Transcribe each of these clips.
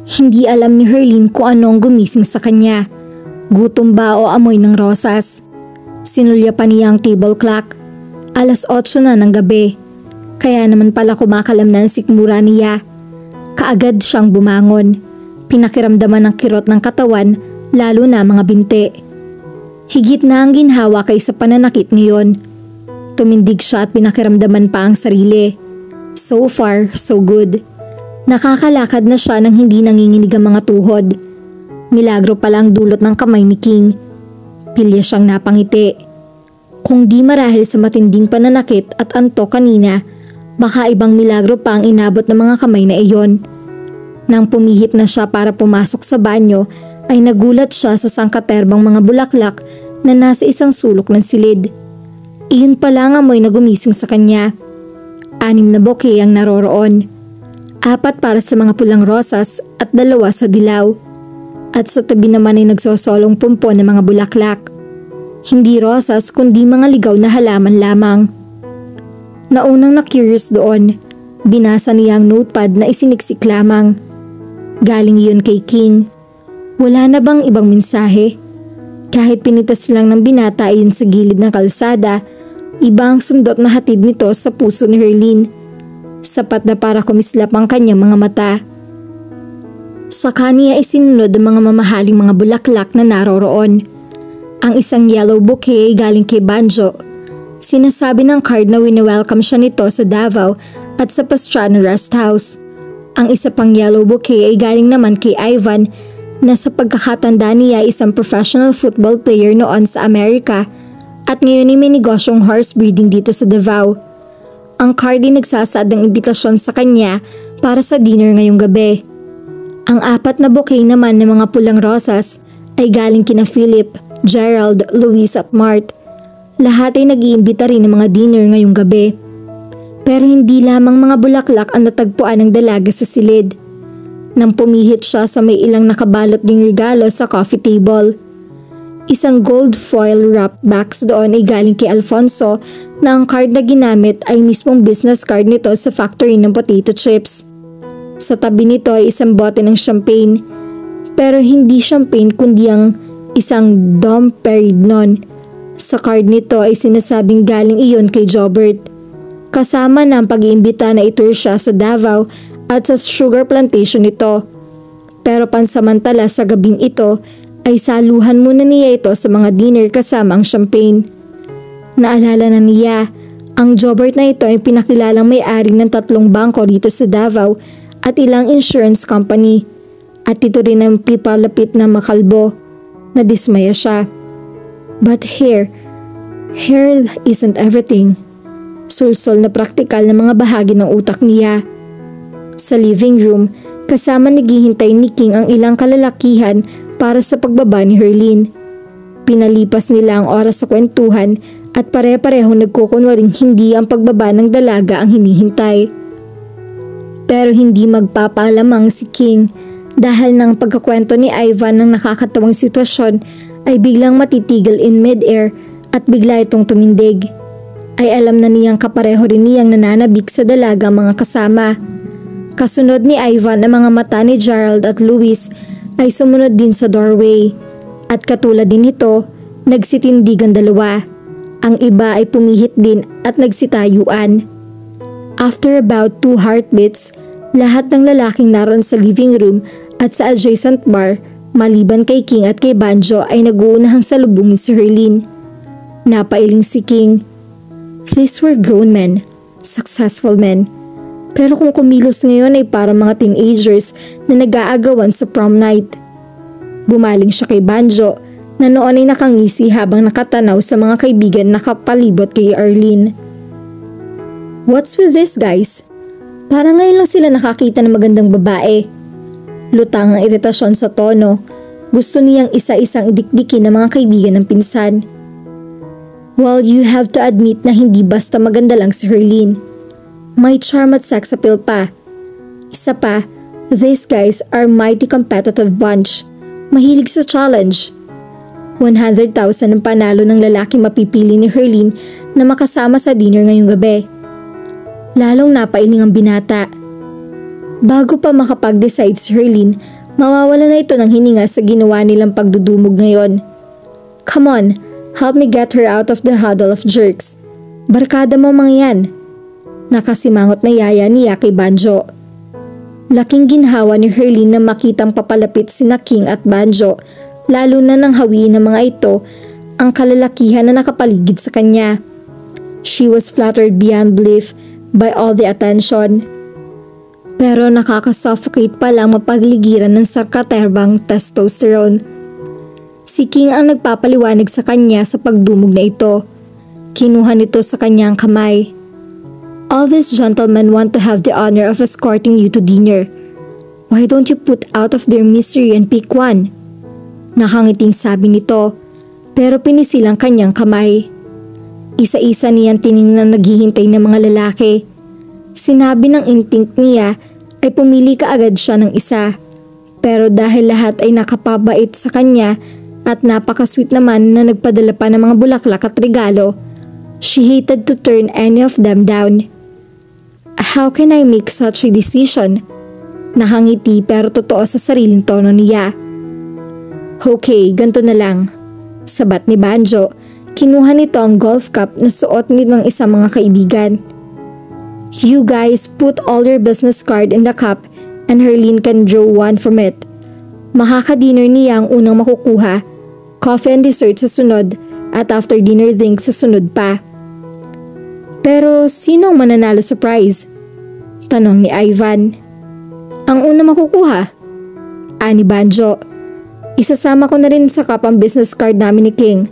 Hindi alam ni Herlene kung ano ang gumising sa kanya. Gutom ba o amoy ng rosas? Sinulya pa niya ang table clock. 8:00 na ng gabi. Kaya naman pala kumakalam na ang sikmura niya. Kaagad siyang bumangon. Pinakiramdaman ng kirot ng katawan, lalo na mga binti. Higit na ang ginhawa kaysa pananakit ngayon. Tumindig siya at pinakiramdaman pa ang sarili. So far, so good. Nakakalakad na siya nang hindi nanginginig ang mga tuhod. Milagro pala ang dulot ng kamay ni King. Pilya siyang napangiti. Kung di marahil sa matinding pananakit at antok kanina, baka ibang milagro pa ang inabot ng mga kamay na iyon. Nang pumihit na siya para pumasok sa banyo, ay nagulat siya sa sangkaterbang mga bulaklak na nasa isang sulok ng silid. Iyon pala ang amoy na gumising sa kanya. 6 na bouquet ang naroroon. 4 para sa mga pulang rosas at 2 sa dilaw. At sa tabi naman ay nagsosolong pumpon ng mga bulaklak. Hindi rosas kundi mga ligaw na halaman lamang. Naunang na-curious doon, binasa niya ang notepad na isiniksik lamang. Galing iyon kay King. Wala na bang ibang mensahe? Kahit pinitas lang ng binata iyon sa gilid ng kalsada, iba ang sundot na hatid nito sa puso ni Herlene. Sapat na para kumislap ang kanyang mga mata. Saka niya isinunod ang mga mamahaling mga bulaklak na naroroon. Ang isang yellow bouquet ay galing kay Banjo. Sinasabi ng card na wini-welcome siya nito sa Davao at sa Pastrana Rest House. Ang isa pang yellow bouquet ay galing naman kay Ivan na sa pagkakatanda niya isang professional football player noon sa Amerika at ngayon ay may negosyong horse breeding dito sa Davao. Ang card ay nagsasaad ng imbitasyon sa kanya para sa dinner ngayong gabi. Ang 4 na bouquet naman ng mga pulang rosas ay galing kina Philip, Gerald, Luis at Mart. Lahat ay nag-iimbita rin ng mga dinner ngayong gabi. Pero hindi lamang mga bulaklak ang natagpuan ng dalaga sa silid. Nang pumihit siya sa may ilang nakabalot ding regalo sa coffee table. Isang gold foil wrap box doon ay galing kay Alfonso na ang card na ginamit ay mismong business card nito sa factory ng potato chips. Sa tabi nito ay isang bote ng champagne. Pero hindi champagne kundi ang isang Dom Perignon. Sa card nito ay sinasabing galing iyon kay Jobert. Kasama na ang pag-iimbita na itour siya sa Davao at sa sugar plantation nito. Pero pansamantala sa gabing ito ay saluhan muna niya ito sa mga dinner kasama ang champagne. Naalala na niya, ang Jobert na ito ay pinakilalang may-ari ng 3 bangko dito sa Davao at ilang insurance company. At ito rin ang pipalapit na makalbo. Nadismaya siya. But hair isn't everything. Sulsol na praktikal na mga bahagi ng utak niya. Sa living room, kasama naghihintay ni King ang ilang kalalakihan para sa pagbaba ni Herlene. Pinalipas nila ang oras sa kwentuhan at pare-parehong nagkukunwaring hindi ang pagbaba ng dalaga ang hinihintay. Pero hindi magpapalamang si King dahil ng pagkakwento ni Ivan ng nakakatawang sitwasyon ay biglang matitigil in mid-air at bigla itong tumindig. Ay alam na niyang kapareho rin niyang nananabik sa dalaga mga kasama. Kasunod ni Ivan ang mga mata ni Gerald at Luis ay sumunod din sa doorway. At katulad din ito, nagsitindig ang dalawa. Ang iba ay pumihit din at nagsitayuan. After about 2 heartbeats, lahat ng lalaking naroon sa living room at sa adjacent bar, maliban kay King at kay Banjo ay nag-uunahang salubungin si Herlene. Napailing si King. These were grown men, successful men. Pero kung kumilos ngayon ay para mga teenagers na nag-aagawan sa prom night. Bumaling siya kay Banjo na noon ay nakangisi habang nakatanaw sa mga kaibigan na kapalibot kay Arlene. What's with this guys? Parang ngayon lang sila nakakita ng magandang babae. Lutang ang iritasyon sa tono. Gusto niyang isa-isang idikdikin ng mga kaibigan ng pinsan. Well, you have to admit na hindi basta maganda lang si Herlene. May charm at sex appeal pa. Isa pa, these guys are mighty competitive bunch. Mahilig sa challenge. 100,000 ang panalo ng lalaki mapipili ni Herlene na makasama sa dinner ngayong gabi. Lalong napailing ang binata. Bago pa makapag-decide si Herlene Mawawala na ito ng hininga sa ginawa nilang pagdudumog ngayon. Come on, help me get her out of the huddle of jerks. Barkada mo mga yan. Nakasimangot na yaya niya kay Banjo. Laking ginhawa ni Herlene na makitang papalapit sina King at Banjo, lalo na nang hawiin ng mga ito ang kalalakihan na nakapaligid sa kanya. She was flattered beyond belief by all the attention. Pero nakakasuffocate pa lang mapagligiran ng sarkaterbang testosterone. Si King ang nagpapaliwanag sa kanya sa pagdumog na ito. Kinuha nito sa kanyang kamay. All these gentlemen want to have the honor of escorting you to dinner. Why don't you put out of their misery and pick one? Nakangiting sabi nito, pero pinisilang kanyang kamay. Isa-isa niyang tiningnan naghihintay ng mga lalaki. Sinabi ng instinct niya ay pumili kaagad siya ng isa. Pero dahil lahat ay nakapabait sa kanya at napakasweet naman na nagpadala pa ng mga bulaklak at regalo, she hated to turn any of them down. How can I make such a decision? Nakangiti pero totoo sa sariling tono niya. Okay, ganito na lang. Sabat ni Banjo, kinuha nito ang golf cup na suot ng isang mga kaibigan. You guys put all your business card in the cup and Herlene can draw one from it. Makaka-dinner niya ang unang makukuha, coffee and dessert sa sunod at after dinner drink sa sunod pa. Pero sino ang mananalo sa prize? Tanong ni Ivan. Ang una makukuha? Ani Banjo. Isasama ko na rin sa cup ang business card namin ni King.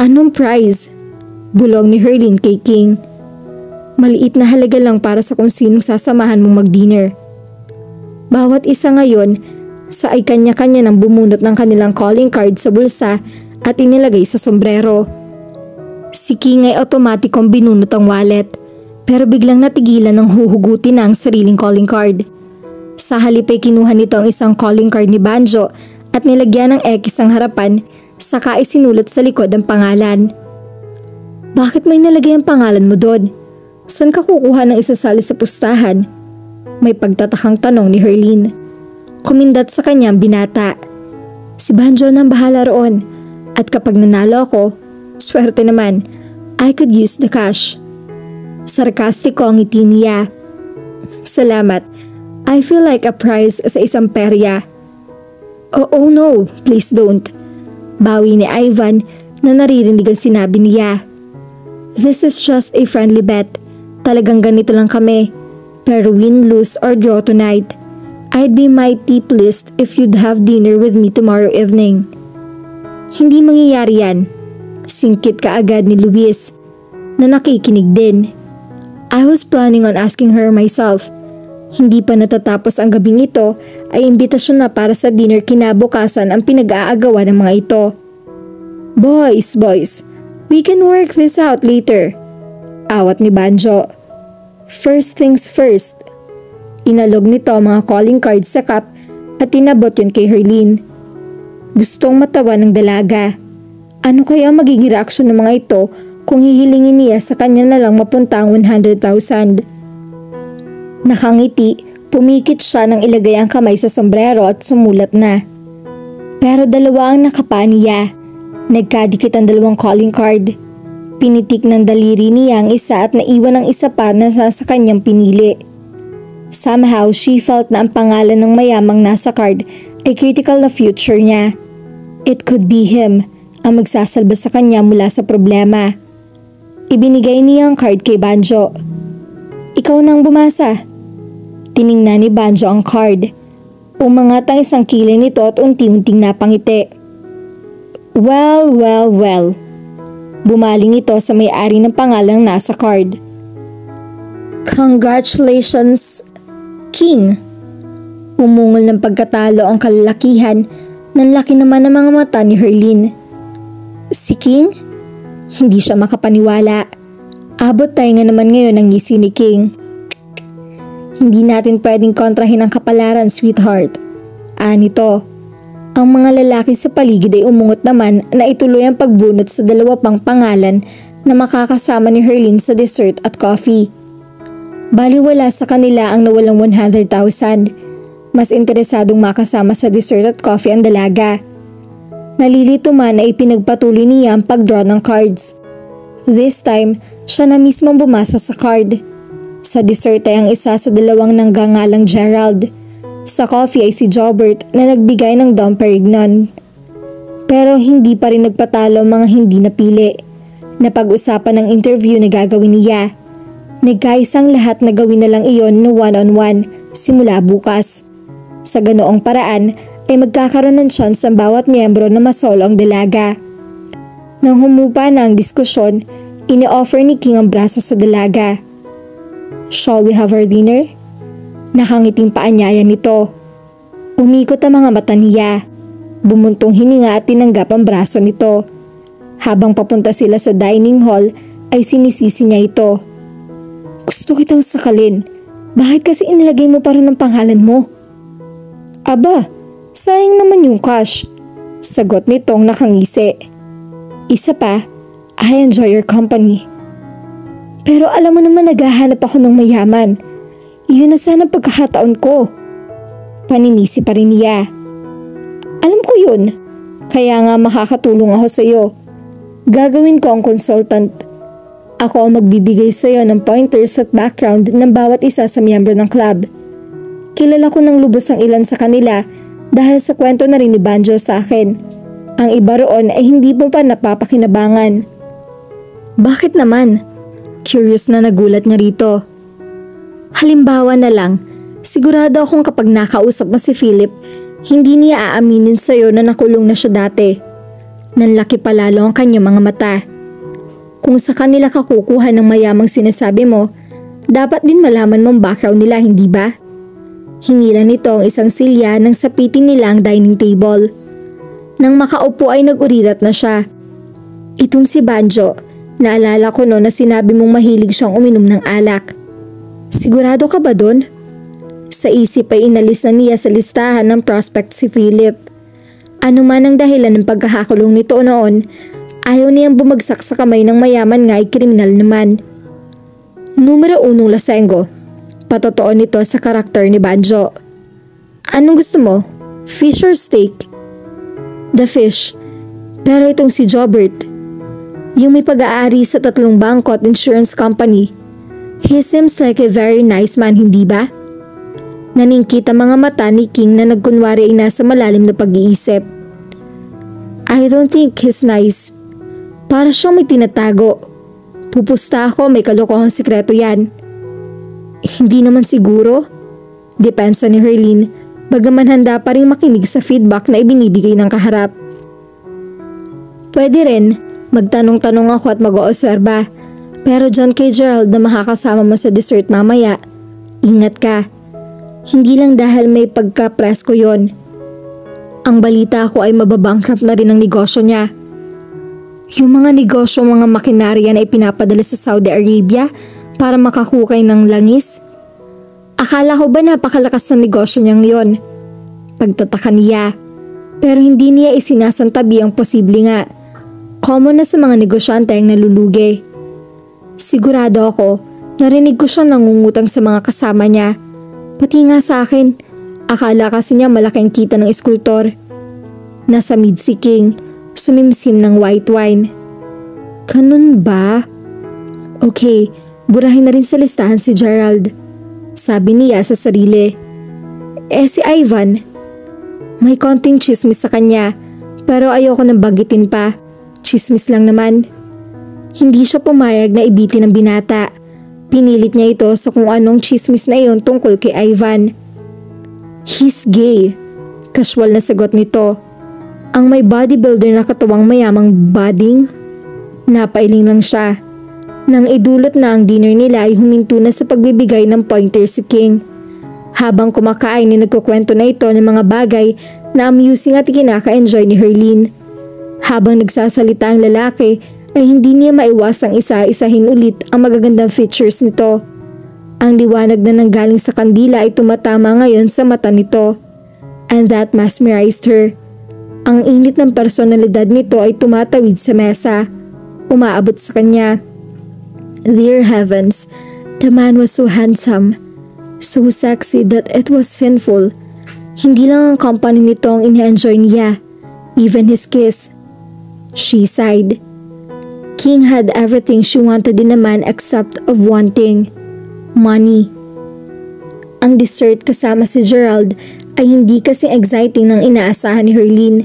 Anong prize? Bulong ni Herlene kay King. Maliit na halaga lang para sa kung sinong sasamahan mong mag-dinner. Bawat isa ngayon sa ay kanya-kanya nang bumunot ng kanilang calling card sa bulsa at inilagay sa sombrero. Si King ay otomatikong binunot ang wallet, pero biglang natigilan ng huhugutin na ang sariling calling card. Sa halip ay kinuha nito ang isang calling card ni Banjo at nilagyan ng X ang harapan, saka isinulat sa likod ang pangalan. Bakit may nilagay ang pangalan mo doon? Saan ka kukuha ng isasali sa pustahan? May pagtatakang tanong ni Herlene. Kumindat sa kanyang binata. Si Banjo nang bahala roon, at kapag nanalo ako, swerte naman, I could use the cash. Sarkastiko ang ngiti niya. Salamat. I feel like a prize sa isang perya. Oh no, please don't. Bawi ni Ivan na naririnig ang sinabi niya. This is just a friendly bet. Talagang ganito lang kami. Pero win, lose or draw tonight, I'd be mighty pleased if you'd have dinner with me tomorrow evening. Hindi mangyayari yan. Singkit kaagad ni Luis na nakikinig din. I was planning on asking her myself. Hindi pa natatapos ang gabing ito ay imbitasyon na para sa dinner kinabukasan ang pinag-aagawan ng mga ito. Boys, we can work this out later. Awat ni Banjo. First things first. Inalog nito ang mga calling cards sa cup at tinabot yun kay Herlene. Gustong matawa ng dalaga. Ano kaya magiging reaksyon ng mga ito kung hihilingin niya sa kanya na lang mapunta ang 100,000? Nakangiti, pumikit siya nang ilagay ang kamay sa sombrero at sumulat na. Pero dalawa ang nakapa niya. Nagkadikit ang dalawang calling card. Pinitik ng daliri niya ang isa at naiwan ang isa pa na sa kanyang pinili. Somehow, she felt na ang pangalan ng mayamang nasa card ay critical na future niya. It could be him ang magsasalba sa kanya mula sa problema. Ibinigay niya ang card kay Banjo. Ikaw nang bumasa. Tiningnan ni Banjo ang card. Umangat ang isang kilay nito at unti-unting napangiti. Well. Bumaling ito sa may-ari ng pangalang nasa card. Congratulations, King. Umungol ng pagkatalo ang kalalakihan. Nanlaki naman ang mga mata ni Herlene. Si King? Hindi siya makapaniwala. Abot tayo nga naman ngayon ang ngisi ni King. Hindi natin pwedeng kontrahin ang kapalaran, sweetheart. Anito. Ang mga lalaki sa paligid ay umungot naman na ituloy ang pagbunot sa dalawa pang pangalan na makakasama ni Herlene sa dessert at coffee. Baliwala sa kanila ang nawalang 100,000. Mas interesadong makasama sa dessert at coffee ang dalaga. Nalilito man ay pinagpatuloy niya ang pag-draw ng cards. This time, siya na mismong bumasa sa card. Sa dessert ay ang isa sa dalawang nanggangalang Gerald. Sa coffee ay si Jobert na nagbigay ng Dom Perignon. Pero hindi pa rin nagpatalo ang mga hindi napili. Napag-usapan ng interview na gagawin niya. Nagkaisang lahat na gawin na lang iyon no one-on-one simula bukas. Sa ganoong paraan ay magkakaroon ng chance ang bawat miyembro na masolo ang dalaga. Nang humupa na ang diskusyon, ini-offer ni King ang braso sa dalaga. "Shall we have our dinner?" Nakangiting paanyaya nito. Umikot ang mga mata niya. Bumuntong hininga at tinanggap ang braso nito. Habang papunta sila sa dining hall ay sinisisi niya ito. "Gusto kitang sakalin. Bakit kasi inilagay mo pa rin ang pangalan mo?" "Aba, sayang naman yung cash," sagot nitong nakangisi. "Isa pa, I enjoy your company." "Pero alam mo naman naghahanap ako ng mayaman. Iyon na sana pagkakataon ko." Paninisi pa rin niya. "Alam ko yun. Kaya nga makakatulong ako sa iyo. Gagawin ko ang consultant. Ako ang magbibigay sa iyo ng pointers at background ng bawat isa sa miyembro ng club. Kilala ko ng lubos ang ilan sa kanila dahil sa kwento na rin ni Banjo sa akin. Ang iba roon ay hindi mo pa napapakinabangan." "Bakit naman?" Curious na nagulat niya rito. "Halimbawa na lang, sigurado akong kapag nakausap mo si Philip, hindi niya aaminin sa iyo na nakulong na siya dati. Nanlaki pa lalo ang kanyang mga mata. Kung sa kanila ka kukuha ng mayamang sinasabi mo, dapat din malaman mong background nila, hindi ba?" Hinila nito ang isang silya nang sapitin nila ang dining table. Nang makaupo ay nag-urirat na siya. "Itong si Banjo, naalala ko na sinabi mong mahilig siyang uminom ng alak. Sigurado ka ba dun?" Sa isip ay inalis na niya sa listahan ng prospect si Philip. Ano man ang dahilan ng pagkakakulong nito noon, ayaw niyang bumagsak sa kamay ng mayaman nga ay kriminal naman. Numero 1 Lasengo. Patotoo nito sa karakter ni Banjo. "Anong gusto mo? Fish or steak?" "The fish. Pero itong si Jobert, yung may pag-aari sa 3 bangko at insurance company, he seems like a very nice man, hindi ba?" Naningkit ang mga mata ni King na nagkunwari ay nasa malalim na pag-iisip. "I don't think he's nice. Para siyang may tinatago. Pupusta ako, may kalokohang sikreto yan." "Hindi naman siguro." Depensa ni Herlene, bagaman handa pa rin makinig sa feedback na ibinibigay ng kaharap. "Pwede rin, magtanong-tanong ako at mag-oobserba. Pero dyan kay Gerald na makakasama mo sa dessert mamaya, ingat ka. Hindi lang dahil may pagka-presko yon. Ang balita ko ay mababankrupt na rin ang negosyo niya." "Yung mga negosyo, mga makinarya na ipinapadala sa Saudi Arabia para makakukay ng langis? Akala ko ba napakalakas ng negosyo niyang yon?" Pagtataka niya. Pero hindi niya isinasantabi ang posible nga. Common na sa mga negosyante ang nalulugi. Sigurado ako, narinig ko siya nangungutang sa mga kasama niya. Pati nga sa akin, akala kasi niya malaking kita ng eskultor. Nasa mid si King, sumimsim ng white wine. "Ganun ba? Okay, burahin na rin sa listahan si Gerald," sabi niya sa sarili. Si Ivan? May konting chismis sa kanya, pero ayoko nang banggitin pa. Chismis lang naman. Hindi siya pumayag na ibitin ng binata. Pinilit niya ito sa kung anong chismis na iyon tungkol kay Ivan. "He's gay," casual na sagot nito. Ang may bodybuilder na katawang mayamang bading? Napailing lang siya. Nang idulot na ang dinner nila ay huminto na sa pagbibigay ng pointer si King. Habang kumakain ay nagkukwento na ito ng mga bagay na amusing at kinaka-enjoy ni Herlene. Habang nagsasalita ang lalaki ay hindi niya maiwasang isa-isahin ulit ang magagandang features nito. Ang liwanag na nanggaling sa kandila ay tumatama ngayon sa mata nito. And that mesmerized her. Ang init ng personalidad nito ay tumatawid sa mesa. Umaabot sa kanya. Dear heavens, the man was so handsome, so sexy that it was sinful. Hindi lang ang company nito ang ina-enjoy niya, even his kiss. She sighed. King had everything she wanted in a man except of one thing, money. Ang dessert kasama si Gerald ay hindi kasi exciting ng inaasahan ni Herlene.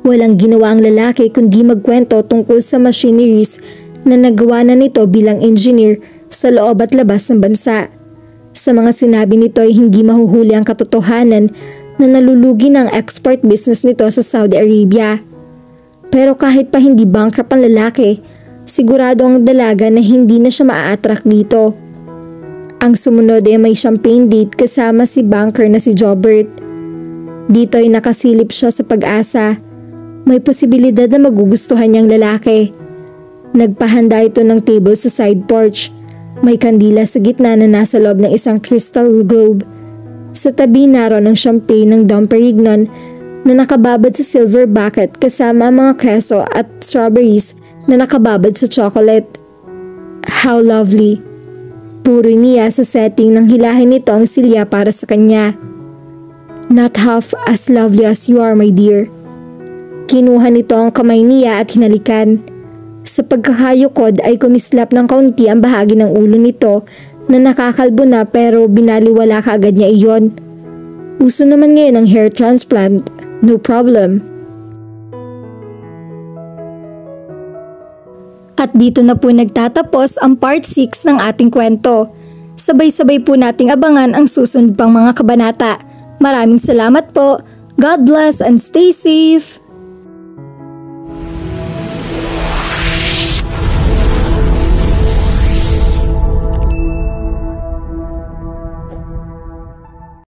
Walang ginawa ang lalaki kundi magkwento tungkol sa machineries na nagawa na nito bilang engineer sa loob at labas ng bansa. Sa mga sinabi nito ay hindi mahuhuli ang katotohanan na nalulugi ng export business nito sa Saudi Arabia. Pero kahit pa hindi bankrupt ang lalaki, sigurado ang dalaga na hindi na siya maa-attract dito. Ang sumunod ay may champagne date kasama si banker na si Jobert. Dito ay nakasilip siya sa pag-asa. May posibilidad na magugustuhan niyang lalaki. Nagpahanda ito ng table sa side porch. May kandila sa gitna na nasa loob ng isang crystal globe. Sa tabi naroon ang champagne ng Dom Perignon na nakababad sa silver bucket kasama mga keso at strawberries na nakababad sa chocolate. How lovely! Puro niya sa setting ng hilahin nito ang silya para sa kanya. Not half as lovely as you are, my dear. Kinuha nito ang kamay niya at hinalikan. Sa pagkakayukod ay kumislap ng kaunti ang bahagi ng ulo nito na nakakalbo na pero binaliwala kaagad niya iyon. Uso naman ngayon ang hair transplant, no problem. At dito na po nagtatapos ang part 6 ng ating kwento. Sabay-sabay po nating abangan ang susunod pang mga kabanata. Maraming salamat po. God bless and stay safe!